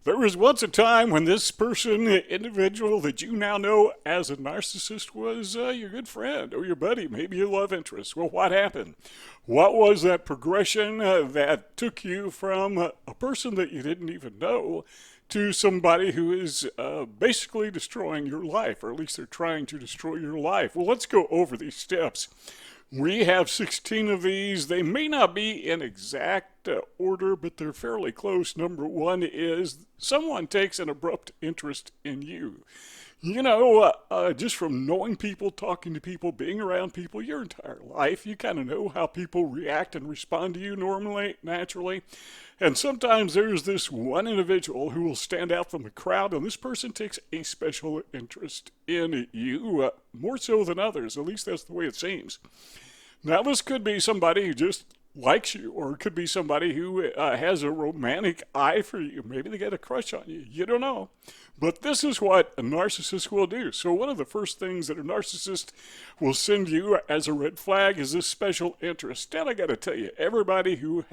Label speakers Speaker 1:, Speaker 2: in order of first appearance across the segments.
Speaker 1: There was once a time when this person, individual that you now know as a narcissist, was your good friend or your buddy, maybe your love interest. Well, what happened? What was that progression that took you from a person that you didn't even know to somebody who is basically destroying your life, or at least they're trying to destroy your life? Well, let's go over these steps. We have 16 of these. They may not be in exact order, but they're fairly close. Number one is someone takes an abrupt interest in you. You know, just from knowing people, talking to people, being around people your entire life, you kind of know how people react and respond to you normally, naturally. And sometimes there's this one individual who will stand out from the crowd, and this person takes a special interest in you, more so than others. At least that's the way it seems. Now, this could be somebody who just likes you, or it could be somebody who has a romantic eye for you. Maybe they get a crush on you. You don't know. But this is what a narcissist will do. So one of the first things that a narcissist will send you as a red flag is this special interest. And I got to tell you, everybody who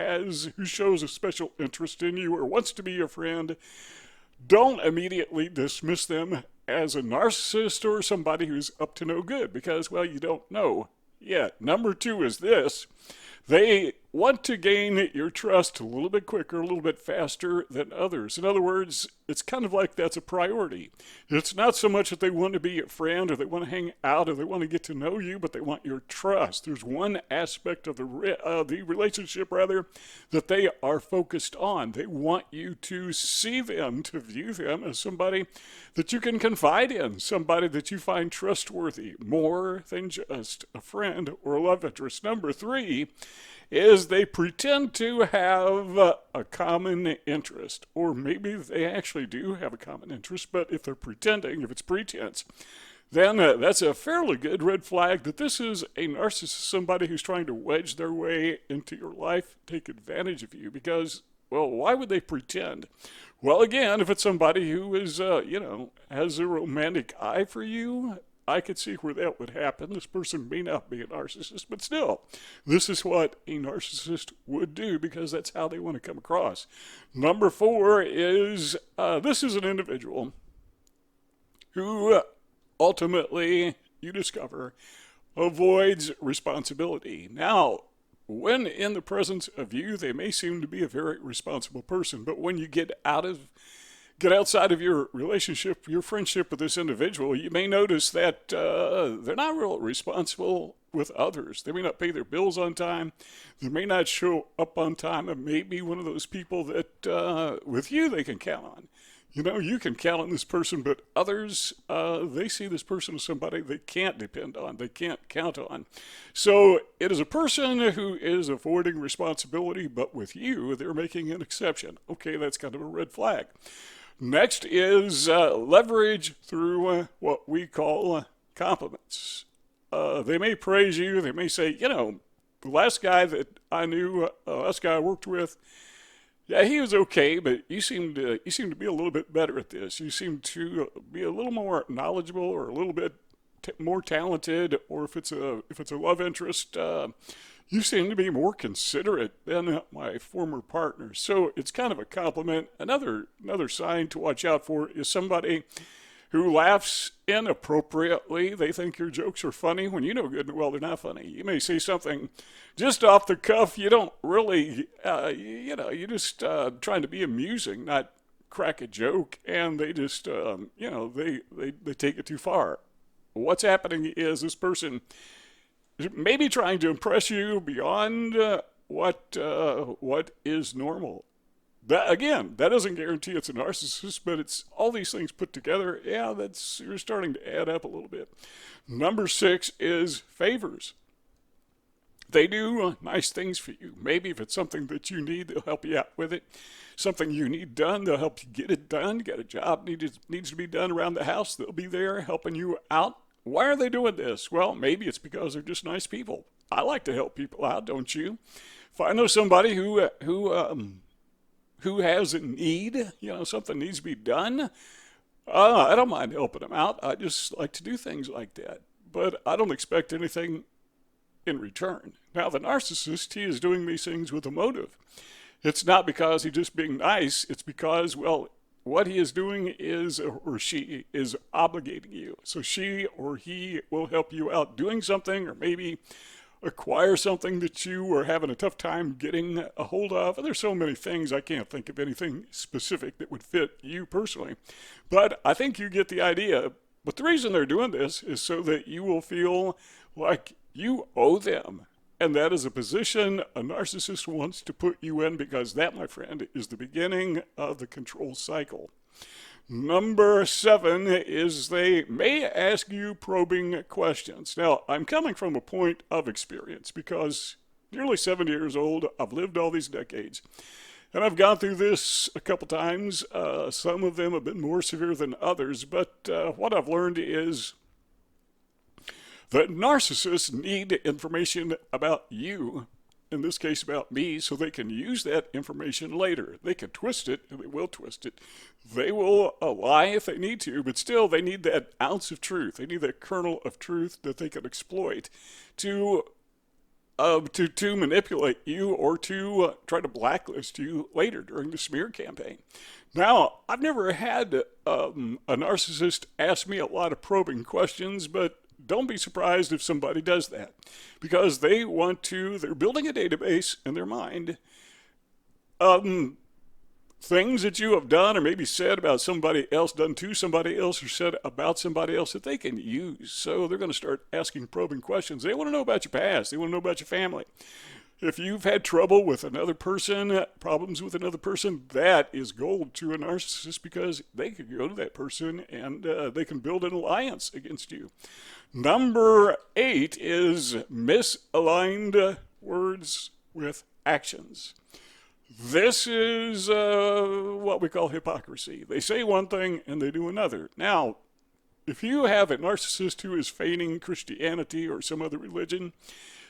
Speaker 1: shows a special interest in you or wants to be your friend, don't immediately dismiss them as a narcissist or somebody who's up to no good, because, well, you don't know yet. Number two is this. They want to gain your trust a little bit quicker, a little bit faster than others. In other words, it's kind of like that's a priority. It's not so much that they want to be your friend or they want to hang out or they want to get to know you, but they want your trust. There's one aspect of the relationship, rather, that they are focused on. They want you to see them, to view them as somebody that you can confide in, somebody that you find trustworthy, more than just a friend or a love interest. Number three is they pretend to have a common interest, or maybe they actually do have a common interest, but if they're pretending, if it's pretense, then that's a fairly good red flag that this is a narcissist, somebody who's trying to wedge their way into your life, take advantage of you, because, well, why would they pretend? Well, again, if it's somebody who is, has a romantic eye for you, I could see where that would happen. This person may not be a narcissist, but still, this is what a narcissist would do because that's how they want to come across. Number four is this is an individual who ultimately, you discover, avoids responsibility. Now, when in the presence of you, they may seem to be a very responsible person, but when you get outside of your relationship, your friendship with this individual, you may notice that they're not real responsible with others. They may not pay their bills on time. They may not show up on time. And may be one of those people that with you they can count on. You know, you can count on this person, but others, they see this person as somebody they can't depend on, they can't count on. So it is a person who is avoiding responsibility, but with you, they're making an exception. Okay, that's kind of a red flag. Next is leverage through what we call compliments. They may praise you. They may say, you know, the last guy that I knew, last guy I worked with, yeah, he was okay, but you seem to be a little bit better at this. You seem to be a little more knowledgeable, or a little bit more talented, or if it's a love interest, you seem to be more considerate than my former partner. So it's kind of a compliment. Another sign to watch out for is somebody who laughs inappropriately. They think your jokes are funny when you know good and well they're not funny. You may say something just off the cuff. You don't really, you're just trying to be amusing, not crack a joke, and they just, they take it too far. What's happening is this person maybe trying to impress you beyond what is normal. That doesn't guarantee it's a narcissist, but it's all these things put together. Yeah, you're starting to add up a little bit. Number six is favors. They do nice things for you. Maybe if it's something that you need, they'll help you out with it. Something you need done, they'll help you get it done. You got a job needs to be done around the house, they'll be there helping you out. Why are they doing this? Well, maybe it's because they're just nice people. I like to help people out, don't you? If I know somebody who has a need, something needs to be done, I don't mind helping them out. I just like to do things like that. But I don't expect anything in return. Now, the narcissist, he is doing these things with a motive. It's not because he's just being nice. It's because, well, what he is doing is, or she is obligating you. So she or he will help you out doing something, or maybe acquire something that you are having a tough time getting a hold of. And there's so many things, I can't think of anything specific that would fit you personally. But I think you get the idea. But the reason they're doing this is so that you will feel like you owe them. And that is a position a narcissist wants to put you in, because that, my friend, is the beginning of the control cycle. Number 7 is they may ask you probing questions. Now, I'm coming from a point of experience because nearly 70 years old, I've lived all these decades. And I've gone through this a couple times. Some of them have been more severe than others. But what I've learned is that narcissists need information about you, in this case about me, so they can use that information later. They can twist it, and they will twist it. They will lie if they need to, but still they need that ounce of truth. They need that kernel of truth that they can exploit to manipulate you, or to try to blacklist you later during the smear campaign. Now, I've never had a narcissist ask me a lot of probing questions, but don't be surprised if somebody does that, because they're building a database in their mind. Things that you have done or maybe said about somebody else, done to somebody else, or said about somebody else that they can use. So they're going to start asking probing questions. They want to know about your past. They want to know about your family. If you've had trouble with another person, problems with another person, that is gold to a narcissist, because they could go to that person and they can build an alliance against you. Number 8 is misaligned words with actions. This is what we call hypocrisy. They say one thing and they do another. Now, if you have a narcissist who is feigning Christianity or some other religion,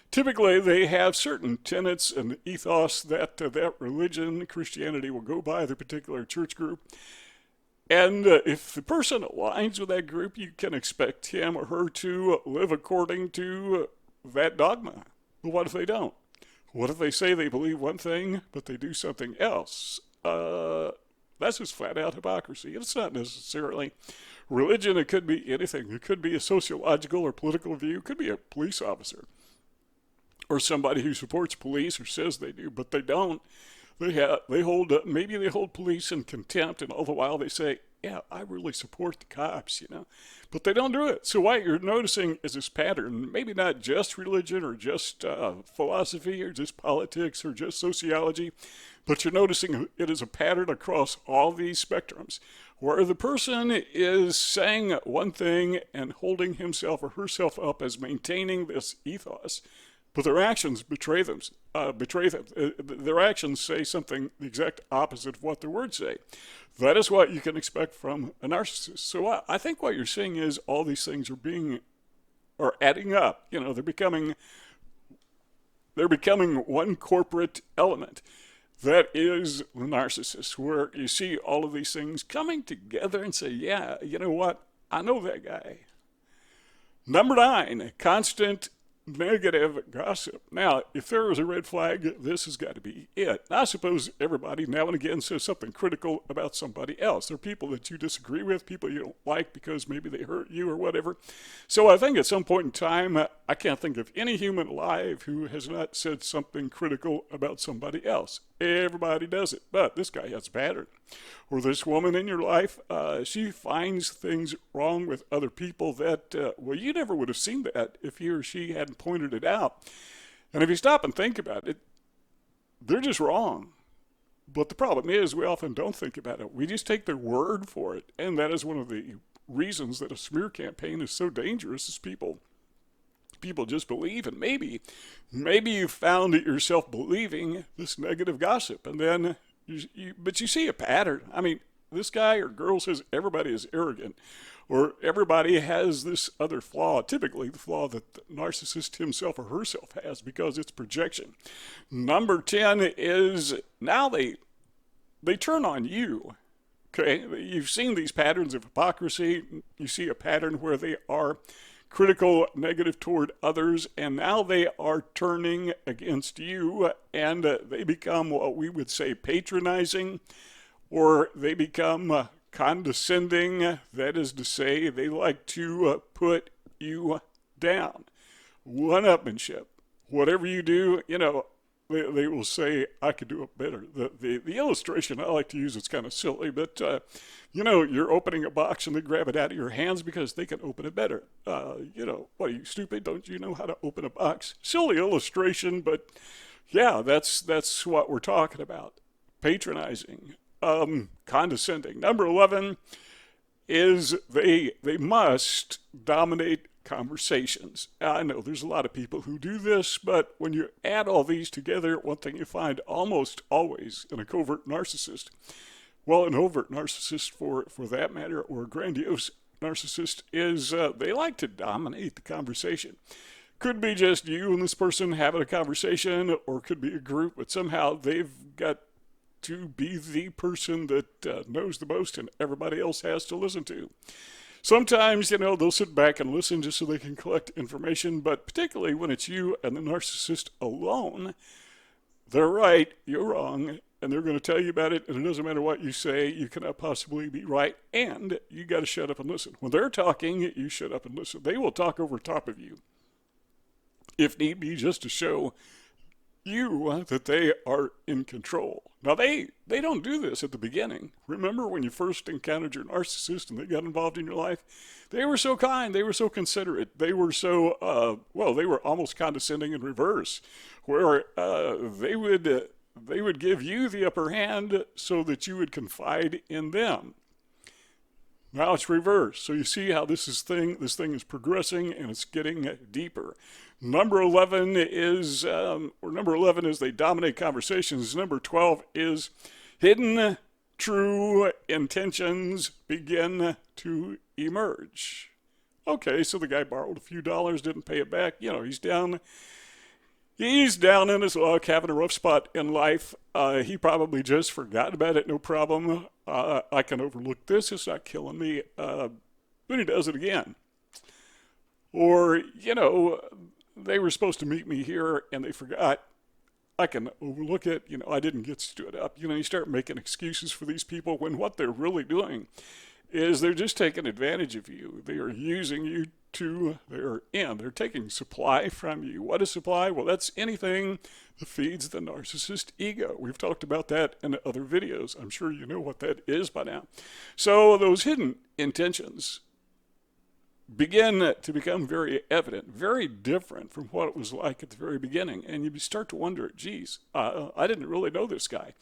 Speaker 1: typically they have certain tenets and ethos that that religion, Christianity, will go by, their particular church group. And if the person aligns with that group, you can expect him or her to live according to that dogma. But what if they don't? What if they say they believe one thing, but they do something else? That's just flat out hypocrisy. It's not necessarily religion. It could be anything. It could be a sociological or political view. It could be a police officer or somebody who supports police or says they do, but they don't. They hold police in contempt, and all the while they say, yeah, I really support the cops, but they don't do it. So what you're noticing is this pattern, maybe not just religion or just philosophy or just politics or just sociology, but you're noticing it is a pattern across all these spectrums, where the person is saying one thing and holding himself or herself up as maintaining this ethos, but their actions betray them. Their actions say something the exact opposite of what their words say. That is what you can expect from a narcissist. So I think what you're seeing is all these things are adding up. They're becoming one corporate element. That is the narcissist, where you see all of these things coming together and say, yeah, you know what? I know that guy. Number 9, constant negative gossip. Now, if there is a red flag, this has got to be it. I suppose everybody now and again says something critical about somebody else. There are people that you disagree with, people you don't like because maybe they hurt you or whatever. So I think at some point in time, I can't think of any human alive who has not said something critical about somebody else. Everybody does it, but this guy has a pattern. Or this woman in your life, she finds things wrong with other people that, you never would have seen that if he or she hadn't pointed it out. And if you stop and think about it, they're just wrong. But the problem is we often don't think about it. We just take their word for it. And that is one of the reasons that a smear campaign is so dangerous, is people just believe. And maybe you found yourself believing this negative gossip, and then but you see a pattern. I mean, this guy or girl says everybody is arrogant, or everybody has this other flaw, typically the flaw that the narcissist himself or herself has, because it's projection. Number 10 is now they turn on you. Okay, you've seen these patterns of hypocrisy. You see a pattern where they are critical, negative toward others, and now they are turning against you, and they become what we would say patronizing, or they become condescending. That is to say, they like to put you down. One-upmanship. Whatever you do, they will say, I could do it better. The illustration I like to use, it's kind of silly, but, you're opening a box and they grab it out of your hands because they can open it better. What are you, stupid? Don't you know how to open a box? Silly illustration, but yeah, that's what we're talking about. Patronizing, condescending. Number 11 is they must dominate conversations. I know there's a lot of people who do this, but when you add all these together, one thing you find almost always in a covert narcissist, well, an overt narcissist for that matter, or a grandiose narcissist, is they like to dominate the conversation. Could be just you and this person having a conversation, or could be a group, but somehow they've got to be the person that knows the most and everybody else has to listen to. Sometimes, they'll sit back and listen just so they can collect information, but particularly when it's you and the narcissist alone, they're right, you're wrong, and they're going to tell you about it, and it doesn't matter what you say, you cannot possibly be right, and you got to shut up and listen. When they're talking, you shut up and listen. They will talk over top of you, if need be, just to show you that they are in control. Now, they don't do this at the beginning. Remember when you first encountered your narcissist and they got involved in your life? They were so kind. They were so considerate. They were so, they were almost condescending in reverse, where they would give you the upper hand so that you would confide in them. Now it's reversed. So you see how this thing is progressing and it's getting deeper. Number 11 is they dominate conversations. Number 12 is hidden true intentions begin to emerge. Okay, so the guy borrowed a few dollars, didn't pay it back. He's down in his luck, having a rough spot in life. He probably just forgot about it, no problem. I can overlook this, it's not killing me. Then he does it again. Or, they were supposed to meet me here and they forgot. I can overlook it. I didn't get stood up. You start making excuses for these people when what they're really doing is they're just taking advantage of you. They are using you to their end. They're taking supply from you. What is supply? Well, that's anything that feeds the narcissist ego. We've talked about that in other videos. I'm sure you know what that is by now. So those hidden intentions begin to become very evident, very different from what it was like at the very beginning. And you start to wonder, geez, I didn't really know this guy.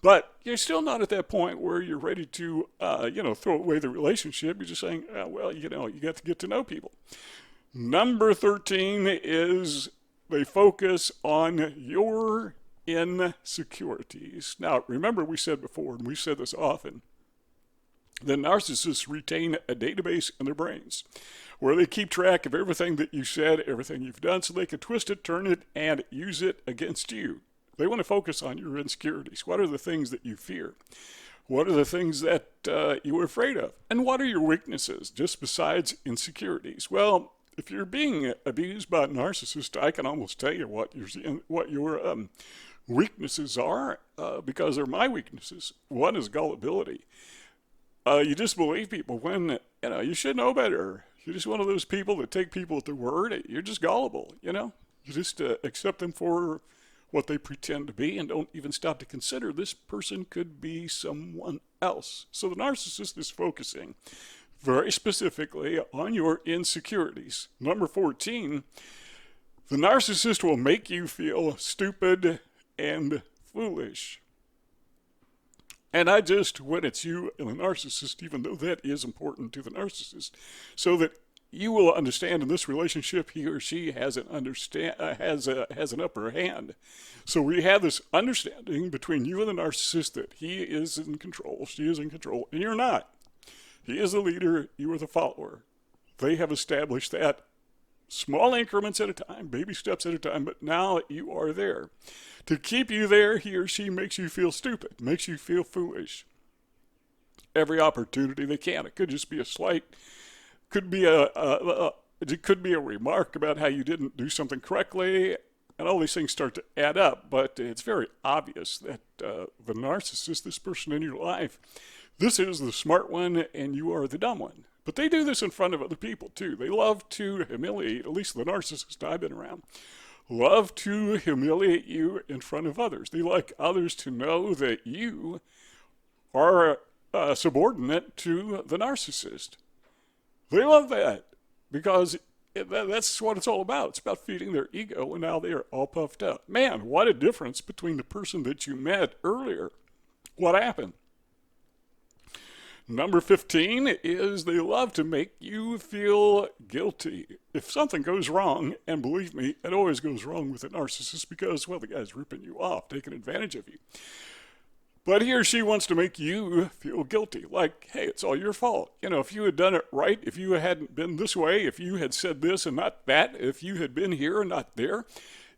Speaker 1: But you're still not at that point where you're ready to, throw away the relationship. You're just saying, you got to get to know people. Number 13 is they focus on your insecurities. Now, remember we said before, and we've said this often, the narcissists retain a database in their brains where they keep track of everything that you said, everything you've done, so they can twist it, turn it, and use it against you. They want to focus on your insecurities. What are the things that you fear? What are the things that you are afraid of? And what are your weaknesses, just besides insecurities? Well, if you're being abused by a narcissist, I can almost tell you what your weaknesses are because they're my weaknesses. One is gullibility. You just believe people when, you should know better. You're just one of those people that take people at their word. You're just gullible, You just accept them for what they pretend to be and don't even stop to consider this person could be someone else. So the narcissist is focusing very specifically on your insecurities. Number 14, the narcissist will make you feel stupid and foolish. And when it's you and the narcissist, even though that is important to the narcissist, so that you will understand in this relationship, he or she has an upper hand. So we have this understanding between you and the narcissist that he is in control, she is in control, and you're not. He is the leader, you are the follower. They have established that small increments at a time, baby steps at a time, but now you are there. To keep you there, he or she makes you feel stupid, makes you feel foolish. Every opportunity they can. It could just be a slight, it could be a remark about how you didn't do something correctly, And all these things start to add up, but it's very obvious that the narcissist, this person in your life, this is the smart one and you are the dumb one. But they do this in front of other people too. They love to humiliate, at least the narcissist I've been around, love to humiliate you in front of others. They like others to know that you are subordinate to the narcissist. They love that because that's what it's all about. It's about feeding their ego, and now they are all puffed up. Man, what a difference between the person that you met earlier. What happened? Number 15 is they love to make you feel guilty. If something goes wrong, and believe me, it always goes wrong with a narcissist because, well, the guy's ripping you off, taking advantage of you. But he or she wants to make you feel guilty. Like, hey, it's all your fault. You know, if you had done it right, if you hadn't been this way, if you had said this and not that, if you had been here and not there,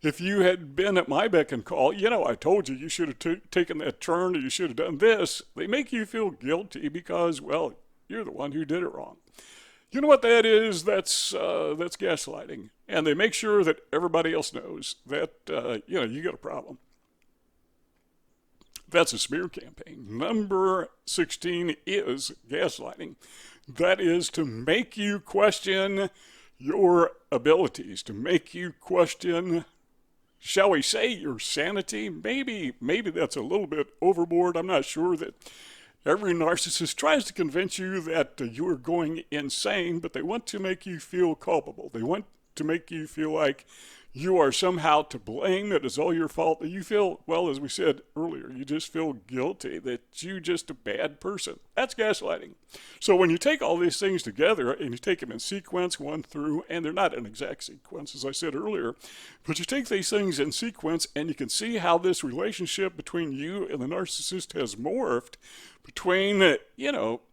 Speaker 1: if you had been at my beck and call, you know, I told you should have taken that turn or you should have done this. They make you feel guilty because, well, you're the one who did it wrong. You know what that is? That's gaslighting. And they make sure that everybody else knows that, you got a problem. That's a smear campaign. Number 16 is gaslighting. That is to make you question your abilities, to make you question, shall we say, your sanity. Maybe that's a little bit overboard. I'm not sure that every narcissist tries to convince you that you are going insane, but they want to make you feel culpable. They want to make you feel like you are somehow to blame, that it's all your fault, that you feel, well, as we said earlier, you just feel guilty, that you're just a bad person. That's gaslighting. So when you take all these things together and you take them in sequence, one through, and they're not in exact sequence, as I said earlier, but you take these things in sequence and you can see how this relationship between you and the narcissist has morphed between,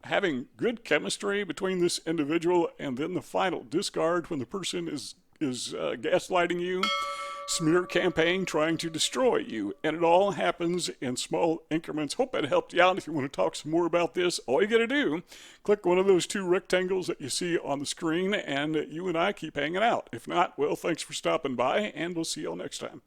Speaker 1: having good chemistry between this individual and then the final discard when the person is gaslighting you, smear campaign trying to destroy you. And it all happens in small increments. Hope that helped you out. If you want to talk some more about this, all you got to do, click one of those two rectangles that you see on the screen, and you and I keep hanging out. If not, well, thanks for stopping by, and we'll see y'all next time.